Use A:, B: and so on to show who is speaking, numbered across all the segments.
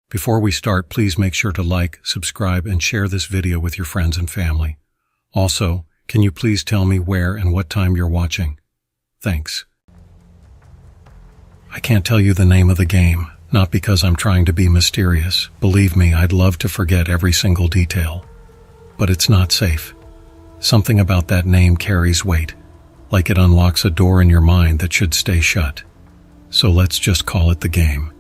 A: Before we start, please make sure to like, subscribe, and share this video with your friends and family. Also, can you please tell me where and what time you're watching? Thanks. I can't tell you the name of the game, not because I'm trying to be mysterious. Believe me, I'd love to forget every single detail. But it's not safe. Something about that name carries weight, like it unlocks a door in your mind that should stay shut. So let's just call it the game.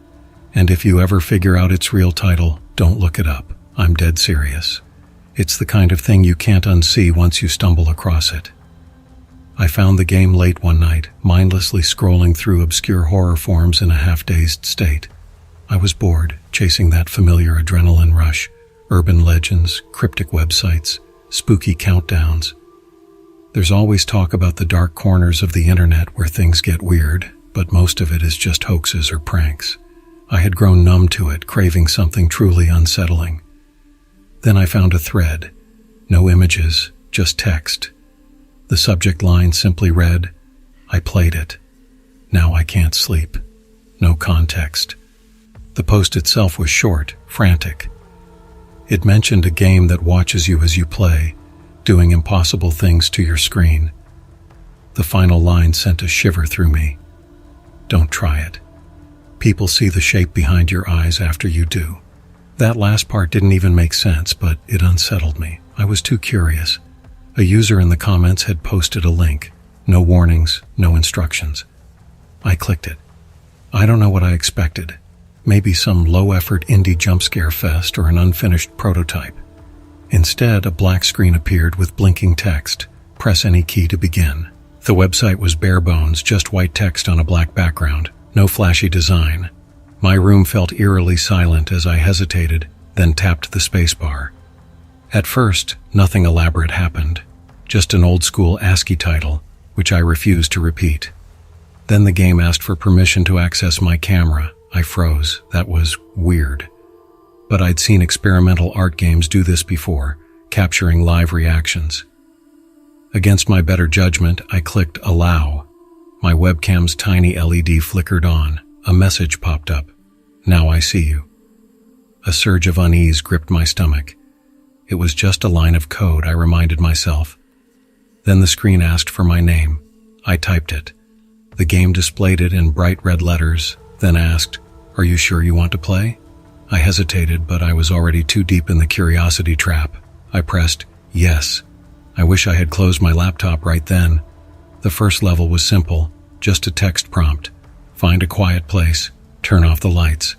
A: And if you ever figure out its real title, don't look it up. I'm dead serious. It's the kind of thing you can't unsee once you stumble across it. I found the game late one night, mindlessly scrolling through obscure horror forums in a half-dazed state. I was bored, chasing that familiar adrenaline rush, urban legends, cryptic websites, spooky countdowns. There's always talk about the dark corners of the internet where things get weird, but most of it is just hoaxes or pranks. I had grown numb to it, craving something truly unsettling. Then I found a thread. No images, just text. The subject line simply read, "I played it. Now I can't sleep." No context. The post itself was short, frantic. It mentioned a game that watches you as you play, doing impossible things to your screen. The final line sent a shiver through me. Don't try it. People see the shape behind your eyes after you do. That last part didn't even make sense, but it unsettled me. I was too curious. A user in the comments had posted a link. No warnings, no instructions. I clicked it. I don't know what I expected. Maybe some low-effort indie jump-scare fest or an unfinished prototype. Instead, a black screen appeared with blinking text. Press any key to begin. The website was bare bones, just white text on a black background. No flashy design. My room felt eerily silent as I hesitated, then tapped the spacebar. At first, nothing elaborate happened. Just an old-school ASCII title, which I refused to repeat. Then the game asked for permission to access my camera. I froze. That was weird. But I'd seen experimental art games do this before, capturing live reactions. Against my better judgment, I clicked Allow. My webcam's tiny LED flickered on. A message popped up. Now I see you. A surge of unease gripped my stomach. It was just a line of code, I reminded myself. Then the screen asked for my name. I typed it. The game displayed it in bright red letters, then asked, "Are you sure you want to play?" I hesitated, but I was already too deep in the curiosity trap. I pressed yes. I wish I had closed my laptop right then. The first level was simple, just a text prompt. Find a quiet place, turn off the lights.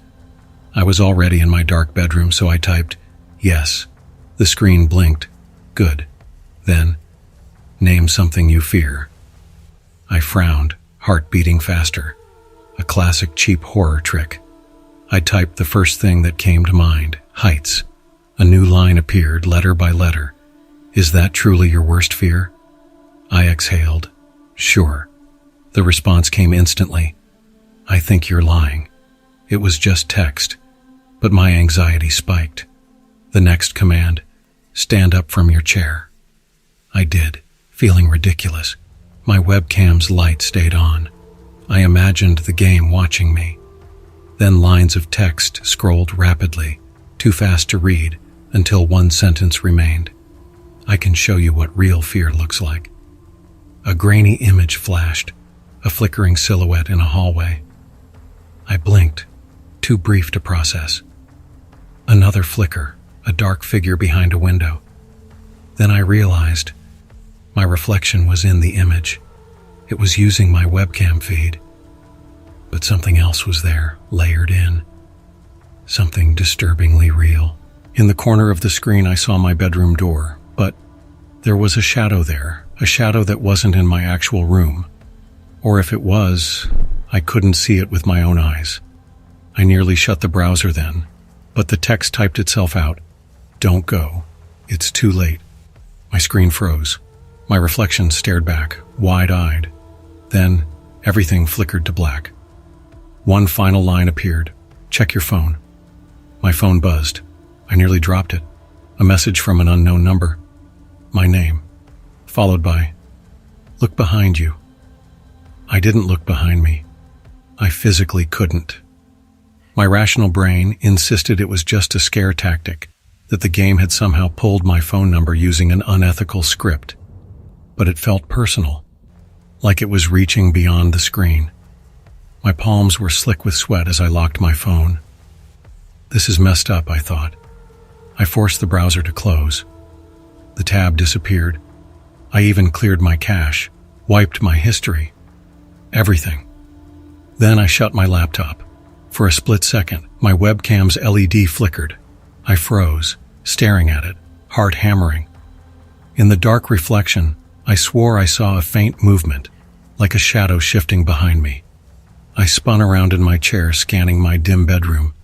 A: I was already in my dark bedroom, so I typed yes. The screen blinked. Good. Then, name something you fear. I frowned, heart beating faster. A classic cheap horror trick. I typed the first thing that came to mind, heights. A new line appeared, letter by letter. Is that truly your worst fear? I exhaled. Sure. The response came instantly. I think you're lying. It was just text, but my anxiety spiked. The next command, stand up from your chair. I did, feeling ridiculous. My webcam's light stayed on. I imagined the game watching me. Then lines of text scrolled rapidly, too fast to read, until one sentence remained. I can show you what real fear looks like. A grainy image flashed, a flickering silhouette in a hallway. I blinked, too brief to process. Another flicker, a dark figure behind a window. Then I realized my reflection was in the image. It was using my webcam feed. But something else was there, layered in. Something disturbingly real. In the corner of the screen, I saw my bedroom door, but there was a shadow there, a shadow that wasn't in my actual room. Or if it was, I couldn't see it with my own eyes. I nearly shut the browser then, but the text typed itself out. Don't go. It's too late. My screen froze. My reflection stared back, wide-eyed. Then, everything flickered to black. One final line appeared. Check your phone. My phone buzzed. I nearly dropped it. A message from an unknown number. My name. Followed by, look behind you. I didn't look behind me. I physically couldn't. My rational brain insisted it was just a scare tactic, that the game had somehow pulled my phone number using an unethical script. But it felt personal, like it was reaching beyond the screen. My palms were slick with sweat as I locked my phone. This is messed up, I thought. I forced the browser to close. The tab disappeared. I even cleared my cache, wiped my history. Everything. Then I shut my laptop. For a split second, my webcam's LED flickered. I froze, staring at it, heart hammering. In the dark reflection, I swore I saw a faint movement, like a shadow shifting behind me. I spun around in my chair, scanning my dim bedroom.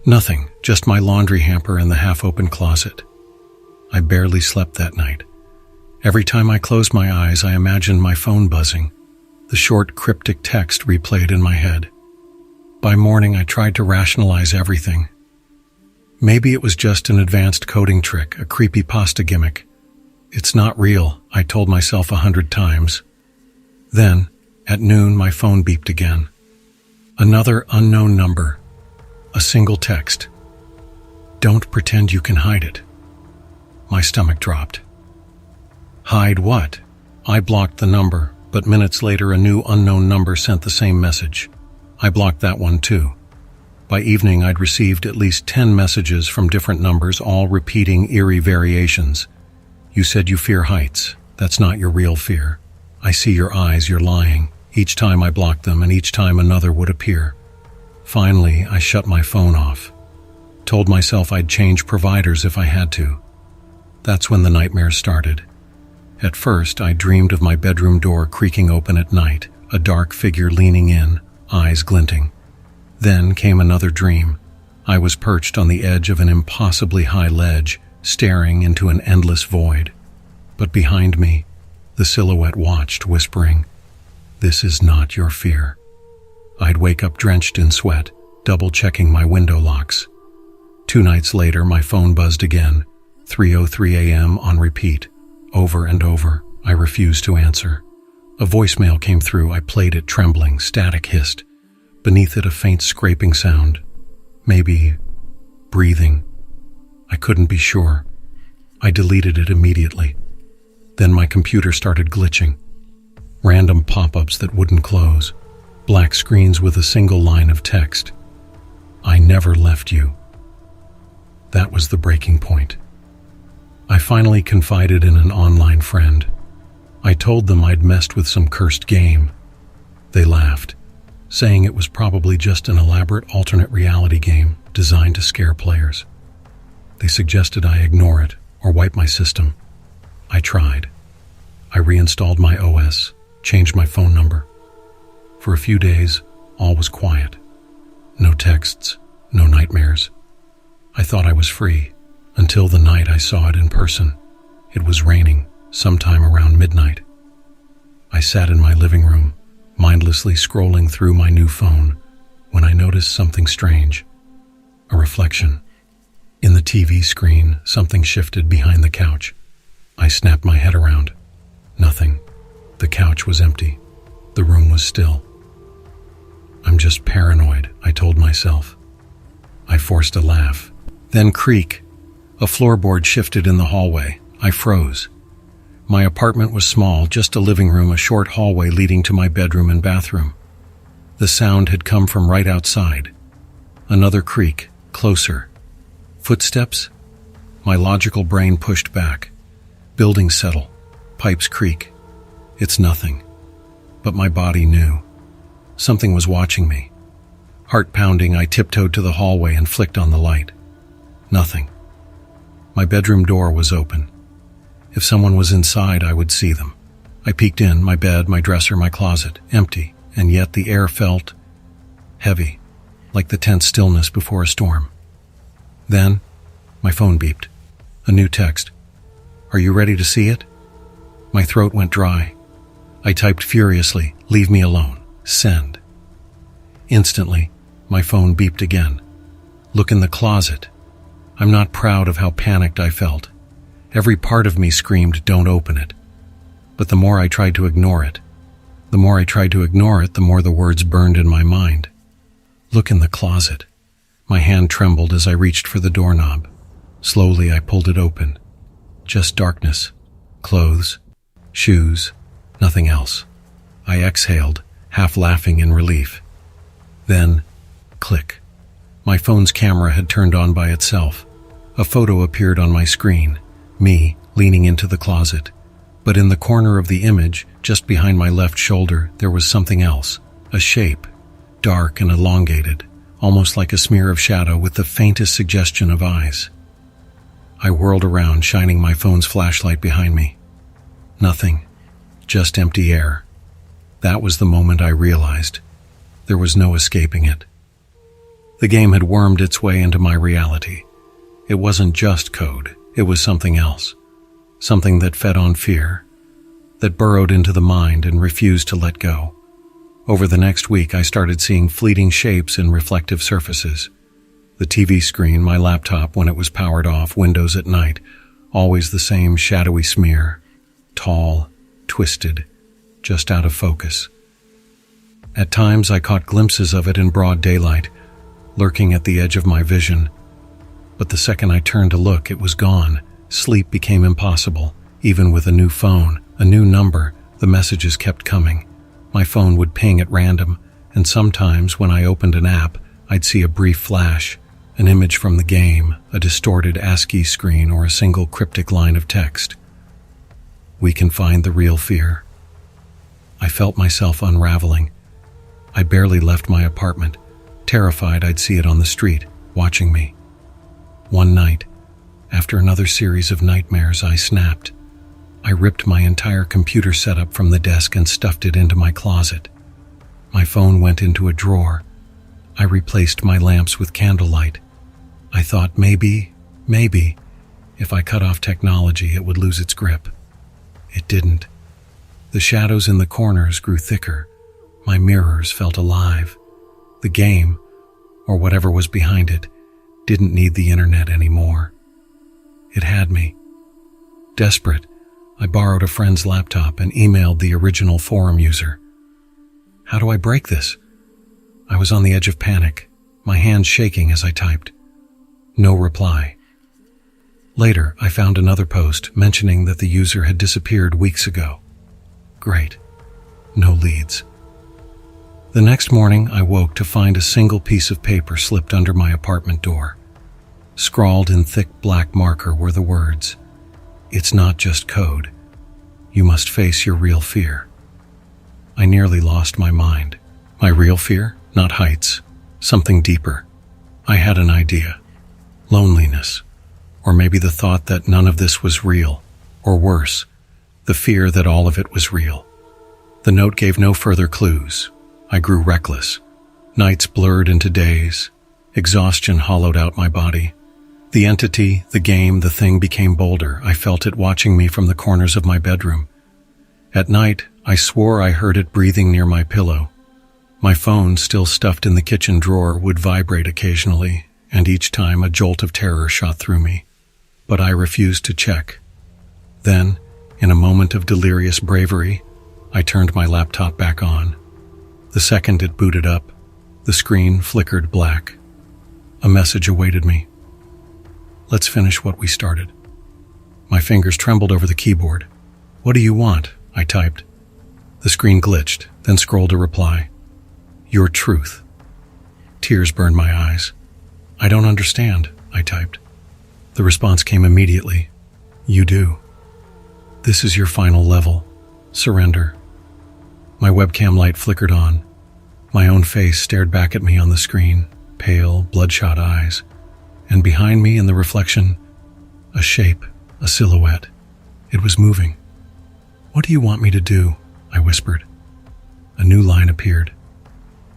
A: Nothing, just my laundry hamper and the half-open closet. I barely slept that night. Every time I closed my eyes, I imagined my phone buzzing. The short, cryptic text replayed in my head. By morning, I tried to rationalize everything. Maybe it was just an advanced coding trick, a CreepyPasta gimmick. It's not real, I told myself 100 times. Then, at noon, my phone beeped again. Another unknown number. A single text. Don't pretend you can hide it. My stomach dropped. Hide what? I blocked the number, but minutes later a new unknown number sent the same message. I blocked that one too. By evening, I'd received at least 10 messages from different numbers, all repeating eerie variations. You said you fear heights. That's not your real fear. I see your eyes, you're lying. Each time I blocked them, and each time another would appear. Finally, I shut my phone off. Told myself I'd change providers if I had to. That's when the nightmares started. At first, I dreamed of my bedroom door creaking open at night, a dark figure leaning in, eyes glinting. Then came another dream. I was perched on the edge of an impossibly high ledge, staring into an endless void. But behind me, the silhouette watched, whispering, "This is not your fear." I'd wake up drenched in sweat, double-checking my window locks. 2 nights later, my phone buzzed again, 3:03 a.m. on repeat. Over and over, I refused to answer. A voicemail came through. I played it, trembling. Static hissed. Beneath it, a faint scraping sound. Maybe breathing. I couldn't be sure. I deleted it immediately. Then my computer started glitching. Random pop-ups that wouldn't close. Black screens with a single line of text. I never left you. That was the breaking point. I finally confided in an online friend. I told them I'd messed with some cursed game. They laughed, saying it was probably just an elaborate alternate reality game designed to scare players. They suggested I ignore it or wipe my system. I tried. I reinstalled my OS, changed my phone number. For a few days, all was quiet. No texts, no nightmares. I thought I was free, until the night I saw it in person. It was raining, sometime around midnight. I sat in my living room, mindlessly scrolling through my new phone, when I noticed something strange. A reflection. In the TV screen, something shifted behind the couch. I snapped my head around. Nothing. The couch was empty. The room was still. I'm just paranoid, I told myself. I forced a laugh. Then creak. A floorboard shifted in the hallway. I froze. My apartment was small, just a living room, a short hallway leading to my bedroom and bathroom. The sound had come from right outside. Another creak, closer. Footsteps? My logical brain pushed back. Buildings settle. Pipes creak. It's nothing. But my body knew. Something was watching me. Heart pounding, I tiptoed to the hallway and flicked on the light. Nothing. My bedroom door was open. If someone was inside, I would see them. I peeked in, my bed, my dresser, my closet, empty, and yet the air felt heavy, like the tense stillness before a storm. Then, my phone beeped. A new text. Are you ready to see it? My throat went dry. I typed furiously, "Leave me alone. Send." Instantly, my phone beeped again. Look in the closet. I'm not proud of how panicked I felt. Every part of me screamed, "Don't open it." But the more I tried to ignore it, the more the words burned in my mind. Look in the closet. My hand trembled as I reached for the doorknob. Slowly, I pulled it open. Just darkness. Clothes. Shoes. Nothing else. I exhaled, half laughing in relief. Then, click. My phone's camera had turned on by itself. A photo appeared on my screen, me leaning into the closet. But in the corner of the image, just behind my left shoulder, there was something else. A shape, dark and elongated, almost like a smear of shadow with the faintest suggestion of eyes. I whirled around, shining my phone's flashlight behind me. Nothing, just empty air. That was the moment I realized. There was no escaping it. The game had wormed its way into my reality. It wasn't just code, it was something else. Something that fed on fear, that burrowed into the mind and refused to let go. Over the next week, I started seeing fleeting shapes in reflective surfaces. The TV screen, my laptop when it was powered off, windows at night, always the same shadowy smear, tall, twisted, just out of focus. At times, I caught glimpses of it in broad daylight, lurking at the edge of my vision. But the second I turned to look, it was gone. Sleep became impossible. Even with a new phone, a new number, the messages kept coming. My phone would ping at random, and sometimes when I opened an app, I'd see a brief flash, an image from the game, a distorted ASCII screen, or a single cryptic line of text. We can find the real fear. I felt myself unraveling. I barely left my apartment, terrified I'd see it on the street, watching me. One night, after another series of nightmares, I snapped. I ripped my entire computer setup from the desk and stuffed it into my closet. My phone went into a drawer. I replaced my lamps with candlelight. I thought maybe, if I cut off technology, it would lose its grip. It didn't. The shadows in the corners grew thicker. My mirrors felt alive. The game, or whatever was behind it, didn't need the internet anymore. It had me. Desperate, I borrowed a friend's laptop and emailed the original forum user. How do I break this? I was on the edge of panic, my hands shaking as I typed. No reply. Later, I found another post mentioning that the user had disappeared weeks ago. Great. No leads. The next morning, I woke to find a single piece of paper slipped under my apartment door. Scrawled in thick black marker were the words, "It's not just code. You must face your real fear." I nearly lost my mind. My real fear? Not heights. Something deeper. I had an idea. Loneliness. Or maybe the thought that none of this was real. Or worse, the fear that all of it was real. The note gave no further clues. I grew reckless. Nights blurred into days. Exhaustion hollowed out my body. The entity, the game, the thing became bolder. I felt it watching me from the corners of my bedroom. At night, I swore I heard it breathing near my pillow. My phone, still stuffed in the kitchen drawer, would vibrate occasionally, and each time a jolt of terror shot through me. But I refused to check. Then, in a moment of delirious bravery, I turned my laptop back on. The second it booted up, the screen flickered black. A message awaited me. "Let's finish what we started." My fingers trembled over the keyboard. "What do you want?" I typed. The screen glitched, then scrolled a reply. "Your truth." Tears burned my eyes. "I don't understand," I typed. The response came immediately. "You do. This is your final level. Surrender." My webcam light flickered on. My own face stared back at me on the screen, pale, bloodshot eyes. And behind me in the reflection, a shape, a silhouette. It was moving. "What do you want me to do?" I whispered. A new line appeared.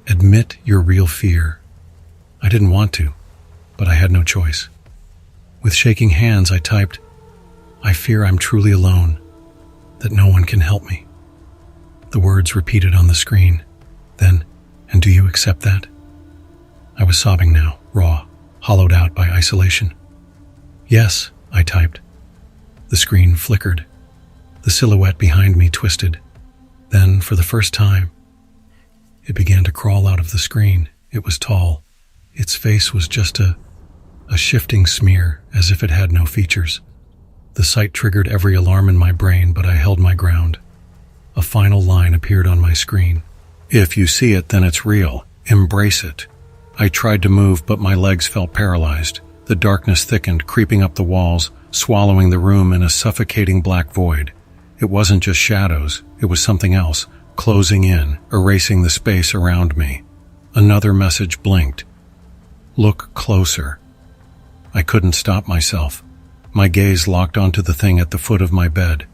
A: "Admit your real fear." I didn't want to, but I had no choice. With shaking hands, I typed, "I fear I'm truly alone, that no one can help me." The words repeated on the screen. Then, "And do you accept that?" I was sobbing now, raw, hollowed out by isolation. "Yes," I typed. The screen flickered. The silhouette behind me twisted. Then, for the first time, it began to crawl out of the screen. It was tall. Its face was just a shifting smear, as if it had no features. The sight triggered every alarm in my brain, but I held my ground. A final line appeared on my screen. "If you see it, then it's real. Embrace it." I tried to move, but my legs felt paralyzed. The darkness thickened, creeping up the walls, swallowing the room in a suffocating black void. It wasn't just shadows, it was something else, closing in, erasing the space around me. Another message blinked. "Look closer." I couldn't stop myself. My gaze locked onto the thing at the foot of my bed.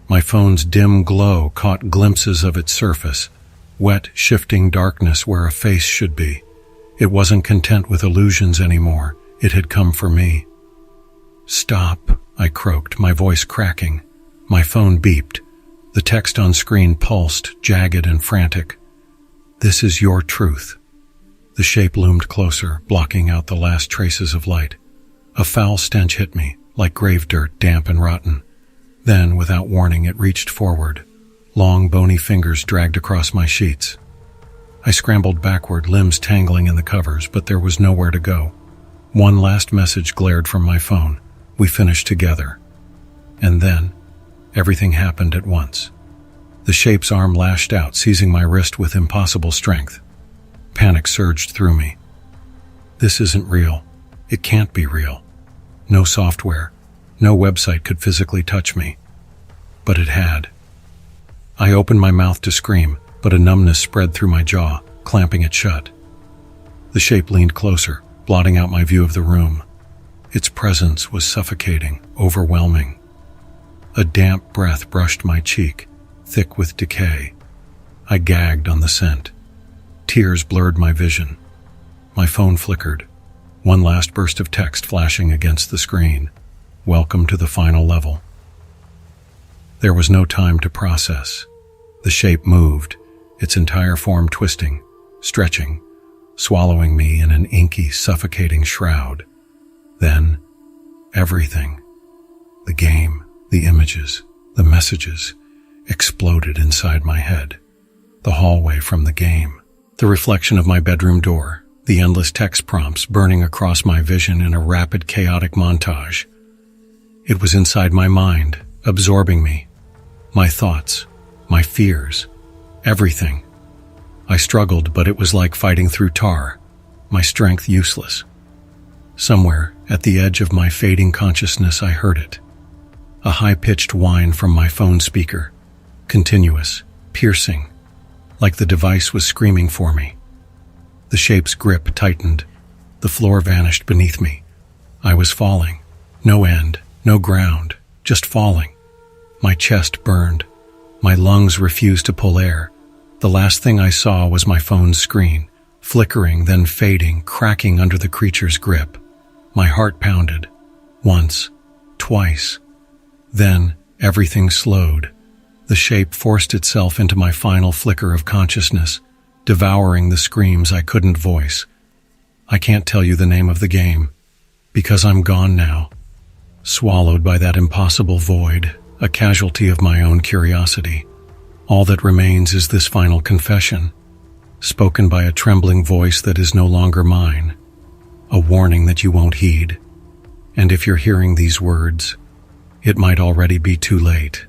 A: My phone's dim glow caught glimpses of its surface, wet, shifting darkness where a face should be. It wasn't content with illusions anymore. It had come for me. "Stop," I croaked, my voice cracking. My phone beeped. The text on screen pulsed, jagged and frantic. "This is your truth." The shape loomed closer, blocking out the last traces of light. A foul stench hit me, like grave dirt, damp and rotten. Then, without warning, it reached forward. Long, bony fingers dragged across my sheets. I scrambled backward, limbs tangling in the covers, but there was nowhere to go. One last message glared from my phone. "We finished together." And then, everything happened at once. The shape's arm lashed out, seizing my wrist with impossible strength. Panic surged through me. This isn't real. It can't be real. No software, no website could physically touch me. But it had. I opened my mouth to scream, but a numbness spread through my jaw, clamping it shut. The shape leaned closer, blotting out my view of the room. Its presence was suffocating, overwhelming. A damp breath brushed my cheek, thick with decay. I gagged on the scent. Tears blurred my vision. My phone flickered, one last burst of text flashing against the screen. "Welcome to the final level." There was no time to process. The shape moved, its entire form twisting, stretching, swallowing me in an inky, suffocating shroud. Then, everything, the game, the images, the messages, exploded inside my head. The hallway from the game, the reflection of my bedroom door, the endless text prompts burning across my vision in a rapid, chaotic montage. It was inside my mind, absorbing me. My thoughts, my fears, everything. I struggled, but it was like fighting through tar, my strength useless. Somewhere, at the edge of my fading consciousness, I heard it. A high-pitched whine from my phone speaker, continuous, piercing, like the device was screaming for me. The shape's grip tightened. The floor vanished beneath me. I was falling. No end, no ground, just falling. My chest burned. My lungs refused to pull air. The last thing I saw was my phone's screen, flickering, then fading, cracking under the creature's grip. My heart pounded. Once, twice. Then, everything slowed. The shape forced itself into my final flicker of consciousness, devouring the screams I couldn't voice. I can't tell you the name of the game, because I'm gone now, swallowed by that impossible void, a casualty of my own curiosity. All that remains is this final confession, spoken by a trembling voice that is no longer mine, a warning that you won't heed. And if you're hearing these words, it might already be too late.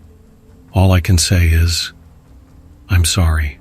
A: All I can say is, I'm sorry.